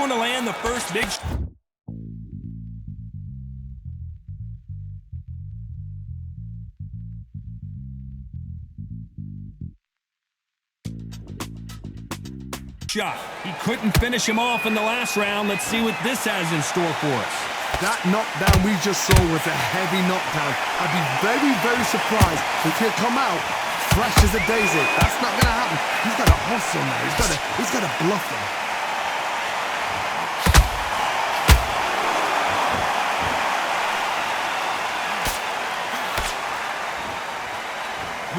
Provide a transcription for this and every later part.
going to land the first big... shot. He couldn't finish him off in the last round. Let's see what this has in store for us. That knockdown we just saw was a heavy knockdown. I'd be very, very surprised if he'll come out fresh as a daisy. That's not going to happen. He's got to hustle now. He's got to bluff him.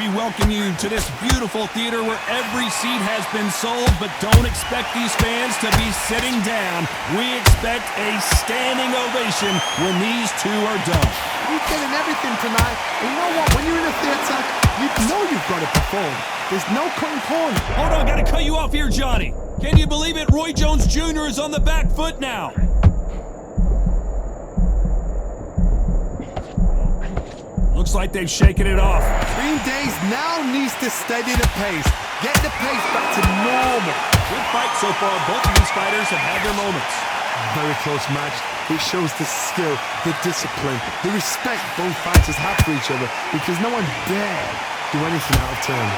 We welcome you to this beautiful theater where every seat has been sold, but don't expect these fans to be sitting down. We expect a standing ovation when these two are done. You're getting everything tonight. And you know what? When you're in a theater, you know you've got to perform. There's no cutting corners. Hold on, gotta cut you off here, Johnny. Can you believe it? Roy Jones Jr. is on the back foot now. Looks like they've shaken it off. Green Days now needs to steady the pace. Get the pace back to normal. Good fight so far. Both of these fighters have had their moments. Very close match. It shows the skill, the discipline, the respect both fighters have for each other, because no one dare do anything out of turn.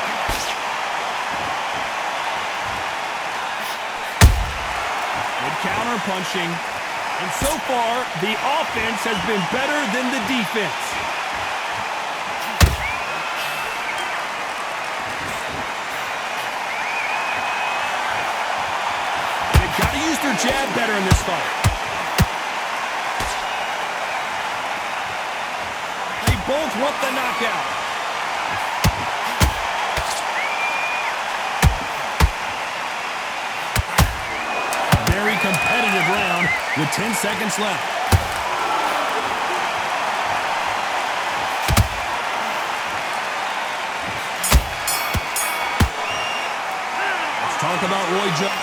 Good counter punching. And so far, the offense has been better than the defense. Use their jab better in this fight. They both want the knockout. Very competitive round with 10 seconds left. Let's talk about Roy Jones.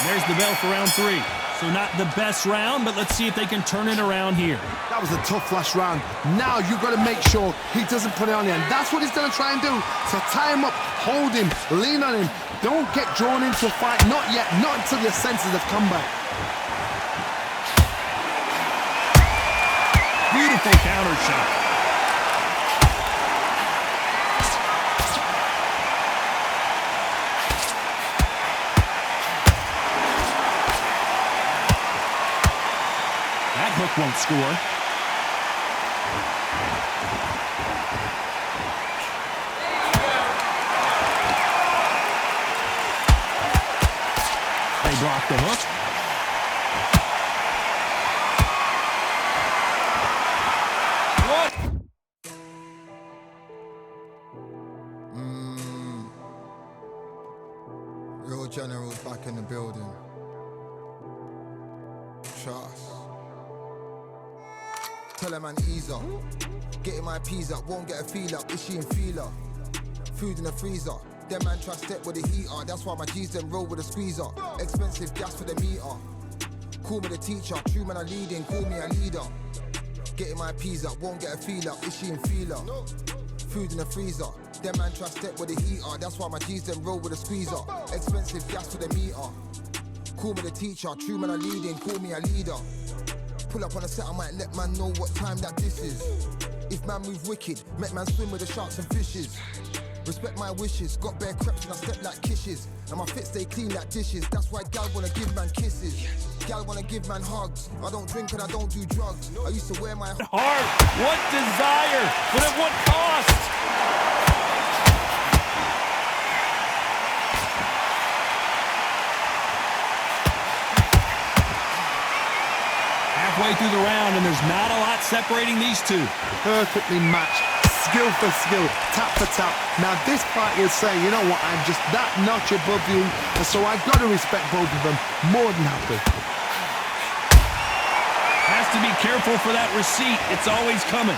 There's the bell for round 3. So not the best round, but let's see if they can turn it around here. That was a tough last round. Now you've got to make sure he doesn't put it on you. And that's what he's going to try and do. So tie him up, hold him, lean on him. Don't get drawn into a fight. Not yet. Not until your senses have come back. Beautiful counter shot. Hook won't score. They block the hook. What? Real General's back in the building. Trust. Tell her man ease up. Getting my peas up, won't get a feel up. Is she in feeler? Food in the freezer. Them man try step with the heater. That's why my G's them roll with a squeezer. Expensive gas for the meter. Call me the teacher. True man I leading, call me a leader. Getting my peas up, won't get a feel up. Is she in feeler? Food in the freezer. Them man try step with the heater. That's why my G's them roll with a squeezer. Expensive gas for the meter. Call me the teacher. True man I leading, call me a leader. Pull up on a set, I might let man know what time that this is. If man move wicked, make man swim with the sharks and fishes. Respect my wishes, got bare creps and I step like kisses. And my fit stay clean like dishes, that's why gal wanna give man kisses. Gal wanna give man hugs, I don't drink and I don't do drugs. I used to wear my heart, what desire, but at what cost? Halfway through the round, and there's not a lot separating these two. Perfectly matched, skill for skill, tap for tap. Now this fight will say, you know what, I'm just that notch above you, and so I've got to respect both of them. More than happy. Has to be careful for that receipt. It's always coming.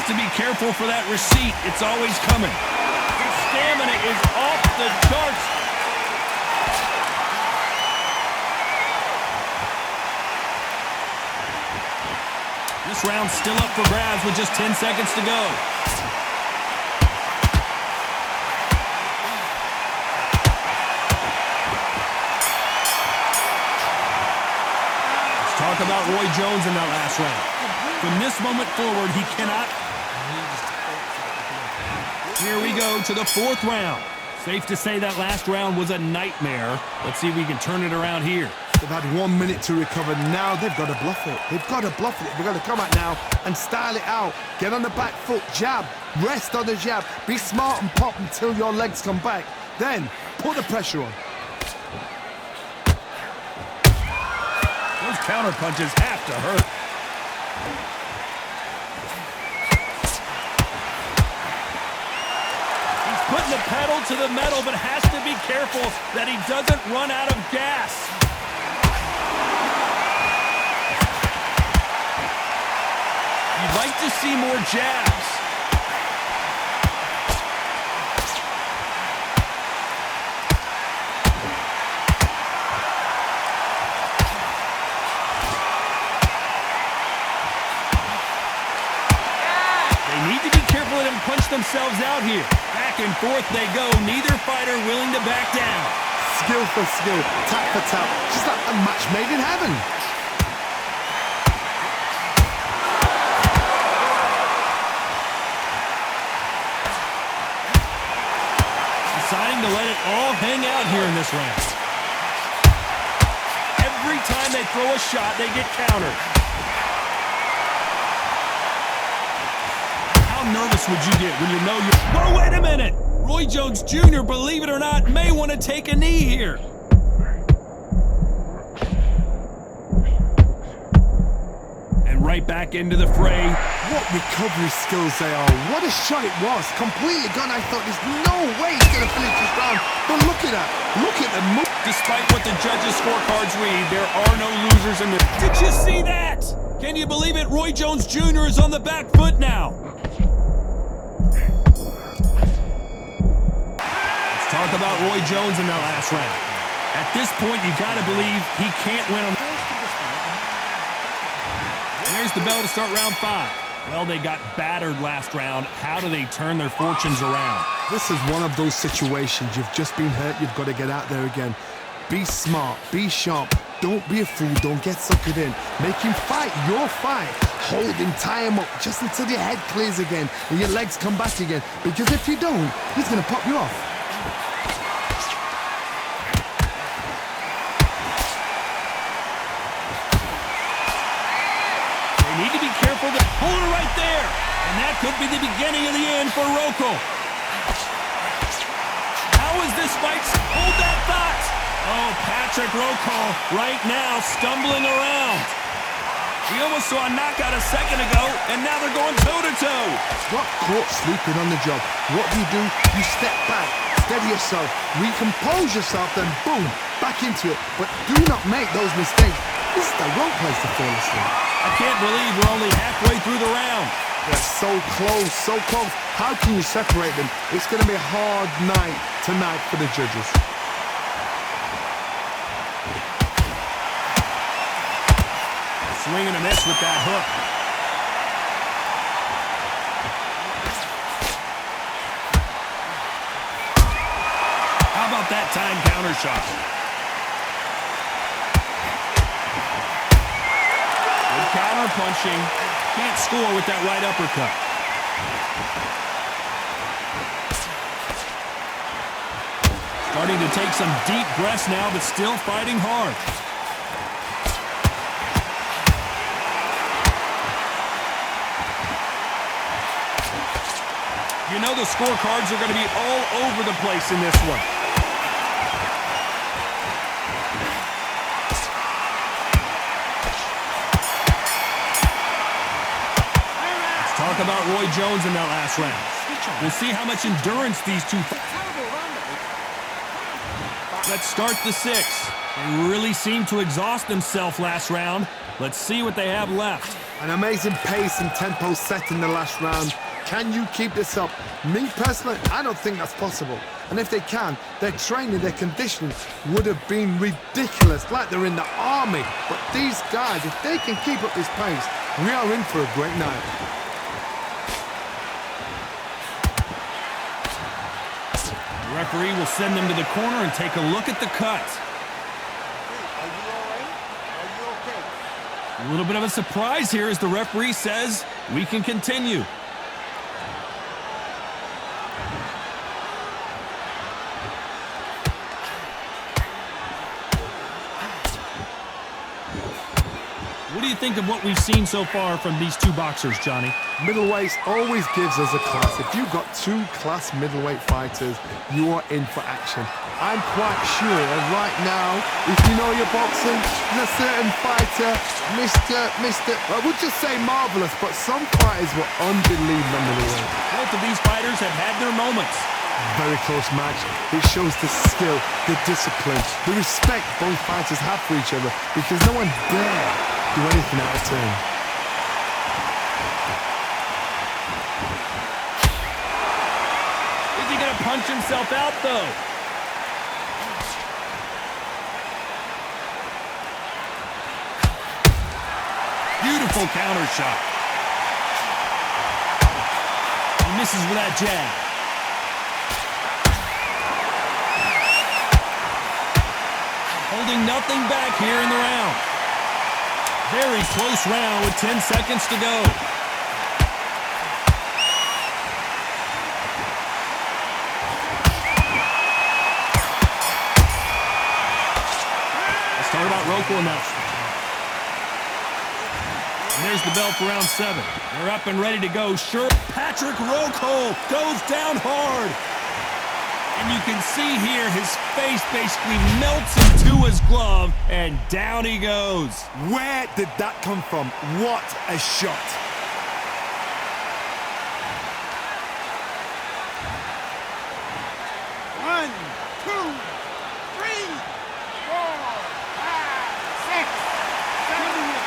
To be careful for that receipt. It's always coming. His stamina is off the charts. This round's still up for grabs with just 10 seconds to go. Let's talk about Roy Jones in that last round. From this moment forward, he cannot. Here we go to the fourth round. Safe to say that last round was a nightmare. Let's see if we can turn it around here. They've had 1 minute to recover. Now they've got to bluff it. They've got to bluff it. They've got to come out now and style it out. Get on the back foot, jab, rest on the jab. Be smart and pop until your legs come back. Then put the pressure on. Those counter punches have to hurt. He's putting the pedal to the metal, but has to be careful that he doesn't run out of gas. You'd like to see more jabs. They need to be careful and punch themselves out here. Back and forth they go. Neither fighter willing to back down. Skill for skill, tap for tap. Just like a match made in heaven. Deciding to let it all hang out here in this round. Every time they throw a shot, they get countered. How nervous would you get when you know you're... Whoa, wait a minute! Roy Jones Jr., believe it or not, may want to take a knee here. And right back into the fray. What recovery skills they are. What a shot it was. Completely gone. I thought there's no way he's going to finish this round. But look at that. Look at the move. Despite what the judges' scorecards read, there are no losers in this. Did you see that? Can you believe it? Roy Jones Jr. is on the back foot now. Let's talk about Roy Jones in that last round. At this point, you got to believe he can't win on. There's the bell to start round 5. Well, they got battered last round. How do they turn their fortunes around? This is one of those situations. You've just been hurt. You've got to get out there again. Be smart. Be sharp. Don't be a fool. Don't get suckered in. Make him fight your fight. Hold him. Tie him up just until your head clears again and your legs come back again. Because if you don't, he's going to pop you off. Need to be careful. Hold it right there. And that could be the beginning of the end for Rokel. How is this fight? Hold that thought. Oh, Patrick Rokel right now stumbling around. He almost saw a knockout a second ago, and now they're going toe-to-toe. Got caught sleeping on the job. What do? You step back, steady yourself, recompose yourself, then boom, back into it. But do not make those mistakes. This is the wrong place to fall asleep. I can't believe we're only halfway through the round. They're so close, so close. How can you separate them? It's going to be a hard night tonight for the judges. Swing and a miss with that hook. How about that time counter shot? Counter punching, can't score with that right uppercut. Starting to take some deep breaths now, but still fighting hard. You know the scorecards are going to be all over the place in this one. Talk about Roy Jones in that last round. We'll see how much endurance these two. Let's start the 6th. They really seemed to exhaust themselves last round. Let's see what they have left. An amazing pace and tempo set in the last round. Can you keep this up? Me personally, I don't think that's possible. And if they can, their training, their conditioning would have been ridiculous, like they're in the army. But these guys, if they can keep up this pace, we are in for a great night. The referee will send them to the corner and take a look at the cut. Are you all right? Are you okay? A little bit of a surprise here as the referee says we can continue. What do you think of what we've seen so far from these two boxers, Johnny? Middleweights always gives us a class. If you've got two class middleweight fighters, you are in for action. I'm quite sure right now, if you know your boxing, there's a certain fighter, I would just say marvelous, but some fighters were unbelievable middleweight. Both of these fighters have had their moments. Very close match. It shows the skill, the discipline, the respect both fighters have for each other, because no one dare do anything out of turn. Is he going to punch himself out, though? Beautiful counter shot. He misses with that jab. Holding nothing back here in the round. Very close round with 10 seconds to go. Let's talk about Roco announcement. And there's the bell for round 7. They're up and ready to go. Sure, Patrick Roco goes down hard. And you can see here his face basically melts into his glove, and down he goes. Where did that come from? What a shot. One, two, three, 4, 5, 6, 7.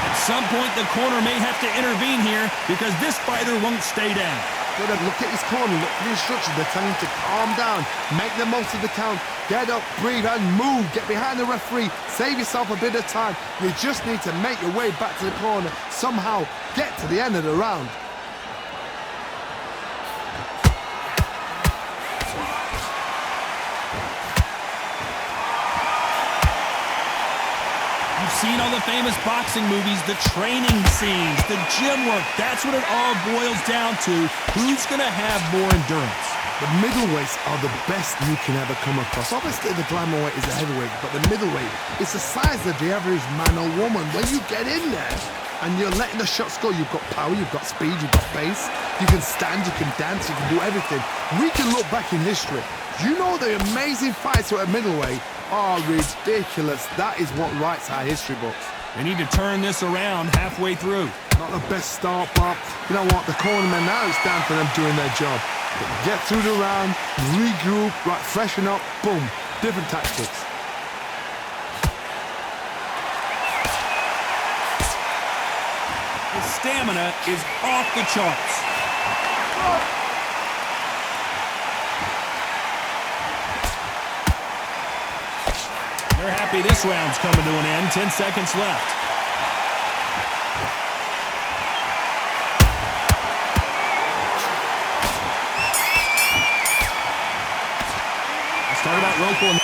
At some point, the corner may have to intervene here because this fighter won't stay down. Good, look at his corner, look at the instructions. They're telling him to calm down, make the most of the count, get up, breathe, and move. Get behind the referee, save yourself a bit of time. You just need to make your way back to the corner, somehow get to the end of the round. You've seen all the famous boxing movies, the training scenes, the gym work. That's what it all boils down to. Who's going to have more endurance? The middleweights are the best you can ever come across. Obviously, the glamour weight is a heavyweight, but the middleweight is the size of the average man or woman. When you get in there and you're letting the shots go, you've got power, you've got speed, you've got pace. You can stand, you can dance, you can do everything. We can look back in history. You know the amazing fights at middleweight are ridiculous. That is what writes our history books. They need to turn this around halfway through. Not the best start, but you know what? The cornermen, now it's down for them doing their job. But get through the round, regroup, right, freshen up, boom. Different tactics. His stamina is off the charts. They're happy this round's coming to an end. 10 seconds left. Let's talk about Roco.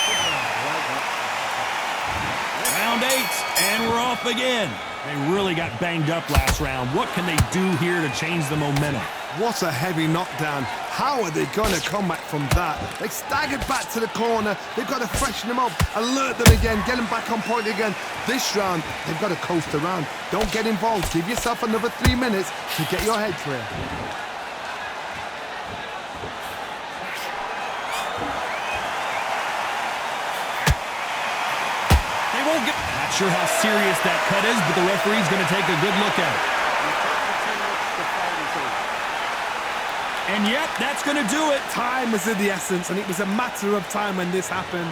Round 8, and we're off again. They really got banged up last round. What can they do here to change the momentum? What a heavy knockdown. How are they going to come back from that? They staggered back to the corner. They've got to freshen them up, alert them again, get them back on point again. This round, they've got to coast around. Don't get involved. Give yourself another 3 minutes to get your head clear. They won't get... Not sure how serious that cut is, but the referee's going to take a good look at it. And yep, that's going to do it. Time is of the essence, and it was a matter of time when this happened.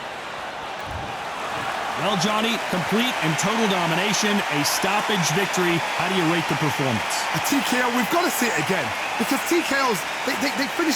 Well, Johnny, complete and total domination, a stoppage victory. How do you rate the performance? A TKO, we've got to see it again. Because TKOs, they finish